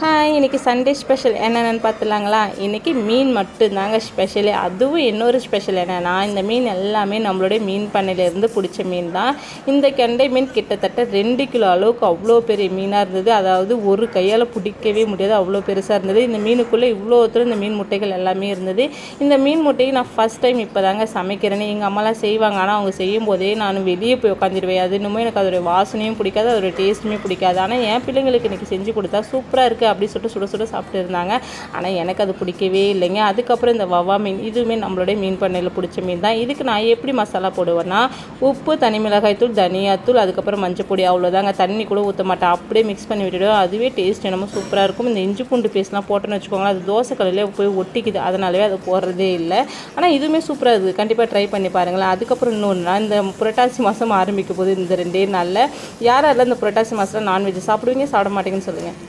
Hi, இன்றைக்கி Sunday special என்னென்னு பார்த்துலாங்களா? இன்றைக்கி மீன் மட்டும்தாங்க ஸ்பெஷலு. அதுவும் இன்னொரு ஸ்பெஷல் என்னென்னா, இந்த மீன் எல்லாமே நம்மளுடைய மீன் பண்ணையிலேருந்து பிடிச்ச மீன் தான். இந்த கெண்டை மீன் கிட்டத்தட்ட 2 கிலோ அளவுக்கு அவ்வளோ பெரிய மீனாக இருந்தது. அதாவது ஒரு கையால் பிடிக்கவே முடியாது, அவ்வளோ பெருசாக இருந்தது. இந்த மீனுக்குள்ளே இவ்வளோ இந்த மீன் முட்டைகள் எல்லாமே இருந்தது. இந்த மீன் முட்டையை நான் ஃபஸ்ட் டைம் இப்போ தாங்க சமைக்கிறேன்னு. எங்கள் அம்மாலாம் செய்வாங்க, ஆனால் அவங்க செய்யும் போதே நான் வெளியே போய் உட்காந்துடுவேன். அது இன்னுமே எனக்கு அதோடைய வாசனையும் பிடிக்காது, அதோடைய டேஸ்ட்டுமே பிடிக்காது. ஆனால் என் பிள்ளைங்களுக்கு இன்றைக்கி செஞ்சு கொடுத்தா சூப்பராக இருக்குது அப்படி சொல்லிட்டு சுட சுட சாப்பிட்டு இருந்தாங்க. ஆனால் எனக்கு அது பிடிக்கவே இல்லைங்க. அதுக்கப்புறம் இந்த வவ்வா மீன், இதுவுமே நம்மளுடைய மீன் பண்ணையில் பிடிச்ச மீன் தான். இதுக்கு நான் எப்படி மசாலா போடுவேன்னா, உப்பு, தனி மிளகாய் தூள், தனியாத்தூள், அதுக்கப்புறம் மஞ்சள் பொடி, அவ்வளோதாங்க. தண்ணி கூட ஊற்ற மாட்டேன், அப்படியே மிக்ஸ் பண்ணி விட்டுடுவேன். அதுவே டேஸ்ட் என்னமோ சூப்பராக இருக்கும். இந்த இஞ்சி பூண்டு பேஸ்ட்லாம் போட்டோன்னு வச்சுக்கோங்களேன், அது தோசை கல்லிலே போய் ஒட்டிக்குது, அதனாலவே அது போடுறதே இல்லை. ஆனால் இதுவுமே சூப்பராக இருக்குது, கண்டிப்பாக ட்ரை பண்ணி பாருங்களேன். அதுக்கப்புறம் இன்னொன்று, இந்த புரட்டாசி மாதம் ஆரம்பிக்கும் போது இந்த 2 நாளில் யாரெல்லாம் இந்த புரட்டாசி மாதத்தில் நான்வெஜ் சாப்பிடுவீங்க, சாப்பிட மாட்டீங்கன்னு சொல்லுங்கள்.